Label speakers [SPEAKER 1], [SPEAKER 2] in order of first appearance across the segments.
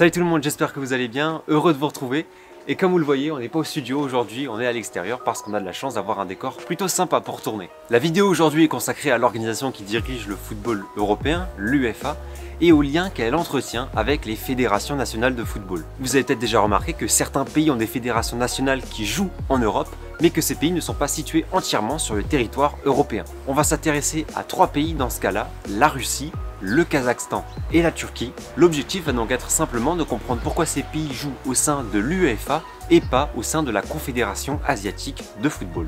[SPEAKER 1] Salut tout le monde, j'espère que vous allez bien, heureux de vous retrouver. Et comme vous le voyez, on n'est pas au studio aujourd'hui, on est à l'extérieur parce qu'on a de la chance d'avoir un décor plutôt sympa pour tourner. La vidéo aujourd'hui est consacrée à l'organisation qui dirige le football européen, l'UEFA, et au lien qu'elle entretient avec les fédérations nationales de football. Vous avez peut-être déjà remarqué que certains pays ont des fédérations nationales qui jouent en Europe, mais que ces pays ne sont pas situés entièrement sur le territoire européen. On va s'intéresser à 3 pays dans ce cas-là, la Russie, le Kazakhstan et la Turquie. L'objectif va donc être simplement de comprendre pourquoi ces pays jouent au sein de l'UEFA et pas au sein de la Confédération asiatique de football.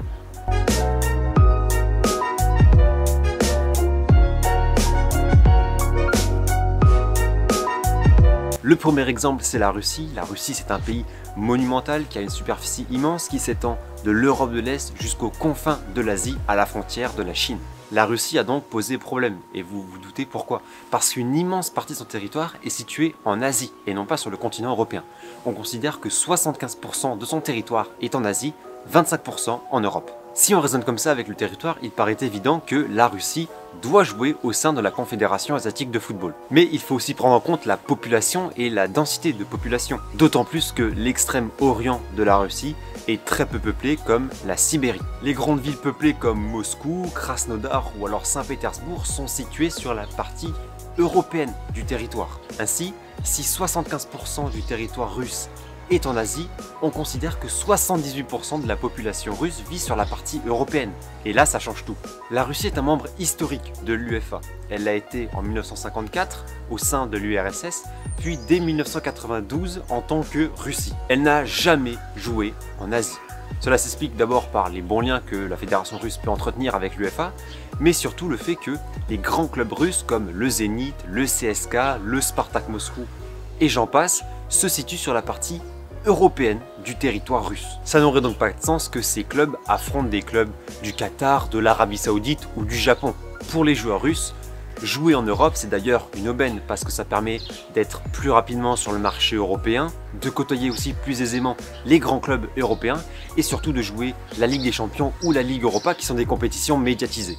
[SPEAKER 1] Le premier exemple, c'est la Russie. La Russie, c'est un pays monumental qui a une superficie immense qui s'étend de l'Europe de l'Est jusqu'aux confins de l'Asie à la frontière de la Chine. La Russie a donc posé problème, et vous vous doutez pourquoi. Parce qu'une immense partie de son territoire est située en Asie, et non pas sur le continent européen. On considère que 75% de son territoire est en Asie, 25% en Europe. Si on raisonne comme ça avec le territoire, il paraît évident que la Russie doit jouer au sein de la Confédération asiatique de football. Mais il faut aussi prendre en compte la population et la densité de population. D'autant plus que l'extrême orient de la Russie est très peu peuplé comme la Sibérie. Les grandes villes peuplées comme Moscou, Krasnodar ou alors Saint-Pétersbourg sont situées sur la partie européenne du territoire. Ainsi, si 75% du territoire russe est en Asie, on considère que 78% de la population russe vit sur la partie européenne. Et là, ça change tout. La Russie est un membre historique de l'UEFA. Elle l'a été en 1954 au sein de l'URSS, puis dès 1992 en tant que Russie. Elle n'a jamais joué en Asie. Cela s'explique d'abord par les bons liens que la fédération russe peut entretenir avec l'UEFA, mais surtout le fait que les grands clubs russes comme le Zénith, le CSKA, le Spartak Moscou et j'en passe se situent sur la partie européenne du territoire russe. Ça n'aurait donc pas de sens que ces clubs affrontent des clubs du Qatar, de l'Arabie Saoudite ou du Japon. Pour les joueurs russes, jouer en Europe, c'est d'ailleurs une aubaine parce que ça permet d'être plus rapidement sur le marché européen, de côtoyer aussi plus aisément les grands clubs européens et surtout de jouer la Ligue des Champions ou la Ligue Europa qui sont des compétitions médiatisées.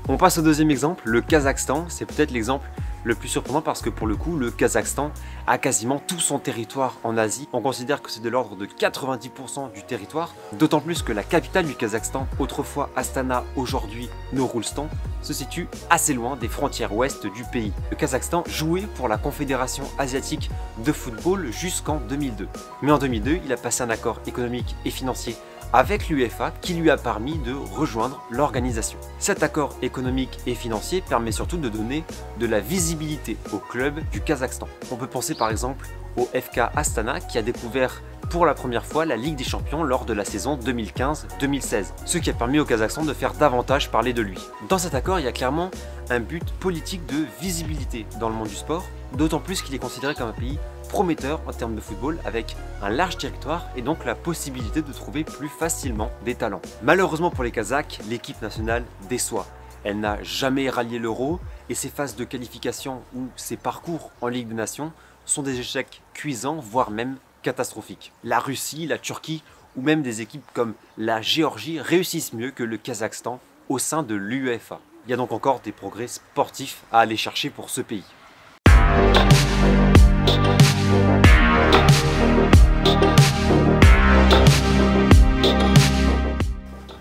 [SPEAKER 1] On passe au deuxième exemple, le Kazakhstan. C'est peut-être l'exemple le plus surprenant parce que pour le coup, le Kazakhstan a quasiment tout son territoire en Asie. On considère que c'est de l'ordre de 90% du territoire, d'autant plus que la capitale du Kazakhstan, autrefois Astana, aujourd'hui Nursultan, se situe assez loin des frontières ouest du pays. Le Kazakhstan jouait pour la Confédération asiatique de football jusqu'en 2002. Mais en 2002, il a passé un accord économique et financier avec l'UEFA qui lui a permis de rejoindre l'organisation. Cet accord économique et financier permet surtout de donner de la visibilité au club du Kazakhstan. On peut penser par exemple au FK Astana qui a découvert pour la première fois la Ligue des Champions lors de la saison 2015-2016, ce qui a permis au Kazakhstan de faire davantage parler de lui. Dans cet accord, il y a clairement un but politique de visibilité dans le monde du sport, d'autant plus qu'il est considéré comme un pays prometteur en termes de football avec un large territoire et donc la possibilité de trouver plus facilement des talents. Malheureusement pour les Kazakhs, l'équipe nationale déçoit. Elle n'a jamais rallié l'euro et ses phases de qualification ou ses parcours en Ligue des Nations sont des échecs cuisants, voire même catastrophiques. La Russie, la Turquie ou même des équipes comme la Géorgie réussissent mieux que le Kazakhstan au sein de l'UEFA. Il y a donc encore des progrès sportifs à aller chercher pour ce pays.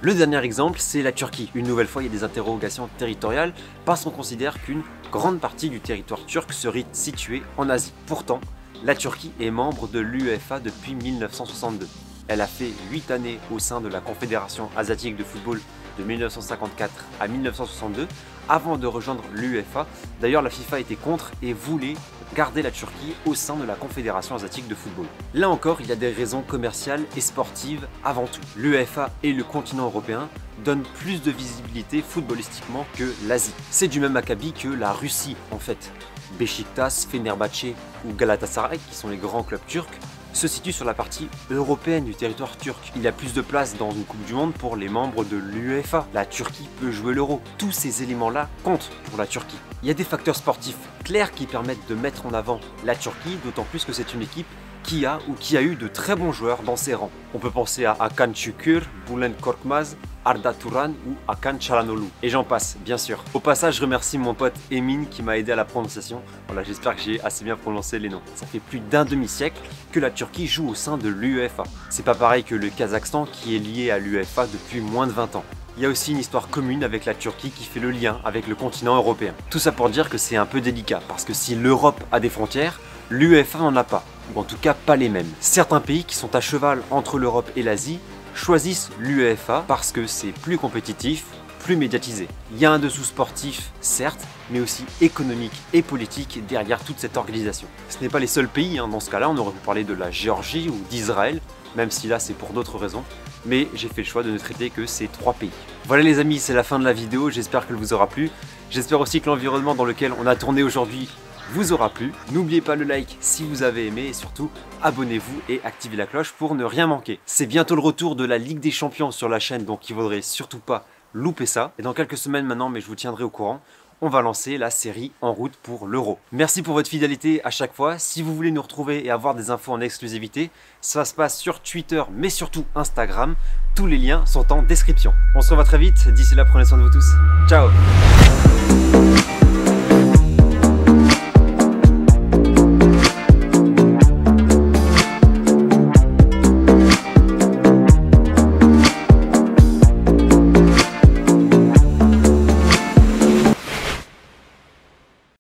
[SPEAKER 1] Le dernier exemple, c'est la Turquie. Une nouvelle fois, il y a des interrogations territoriales parce qu'on considère qu'une grande partie du territoire turc serait située en Asie. Pourtant, la Turquie est membre de l'UEFA depuis 1962. Elle a fait 8 années au sein de la Confédération asiatique de football de 1954 à 1962 avant de rejoindre l'UEFA. D'ailleurs, la FIFA était contre et voulait garder la Turquie au sein de la Confédération asiatique de football. Là encore, il y a des raisons commerciales et sportives avant tout. L'UEFA et le continent européen donnent plus de visibilité footballistiquement que l'Asie. C'est du même acabit que la Russie en fait. Beşiktaş, Fenerbahçe ou Galatasaray, qui sont les grands clubs turcs, se situe sur la partie européenne du territoire turc. Il y a plus de place dans une Coupe du Monde pour les membres de l'UEFA. La Turquie peut jouer l'Euro. Tous ces éléments-là comptent pour la Turquie. Il y a des facteurs sportifs clairs qui permettent de mettre en avant la Turquie, d'autant plus que c'est une équipe qui a eu de très bons joueurs dans ses rangs. On peut penser à Hakan Şükür, Bülent Korkmaz Arda Turan ou Hakan Çalhanoğlu. Et j'en passe, bien sûr. Au passage, je remercie mon pote Emin qui m'a aidé à la prononciation. Voilà, j'espère que j'ai assez bien prononcé les noms. Ça fait plus d'un demi-siècle que la Turquie joue au sein de l'UEFA. C'est pas pareil que le Kazakhstan qui est lié à l'UEFA depuis moins de 20 ans. Il y a aussi une histoire commune avec la Turquie qui fait le lien avec le continent européen. Tout ça pour dire que c'est un peu délicat, parce que si l'Europe a des frontières, l'UEFA n'en a pas, ou en tout cas pas les mêmes. Certains pays qui sont à cheval entre l'Europe et l'Asie choisissent l'UEFA parce que c'est plus compétitif, plus médiatisé. Il y a un dessous sportif, certes, mais aussi économique et politique derrière toute cette organisation. Ce n'est pas les seuls pays, dans ce cas-là, on aurait pu parler de la Géorgie ou d'Israël, même si là c'est pour d'autres raisons, mais j'ai fait le choix de ne traiter que ces 3 pays. Voilà les amis, c'est la fin de la vidéo, j'espère qu'elle vous aura plu. J'espère aussi que l'environnement dans lequel on a tourné aujourd'hui vous aura plu. N'oubliez pas le like si vous avez aimé et surtout abonnez-vous et activez la cloche pour ne rien manquer. C'est bientôt le retour de la Ligue des Champions sur la chaîne, donc il ne faudrait surtout pas louper ça. Et dans quelques semaines maintenant, mais je vous tiendrai au courant, on va lancer la série en route pour l'Euro. Merci pour votre fidélité à chaque fois. Si vous voulez nous retrouver et avoir des infos en exclusivité, ça se passe sur Twitter mais surtout Instagram. Tous les liens sont en description. On se revoit très vite. D'ici là, prenez soin de vous tous. Ciao!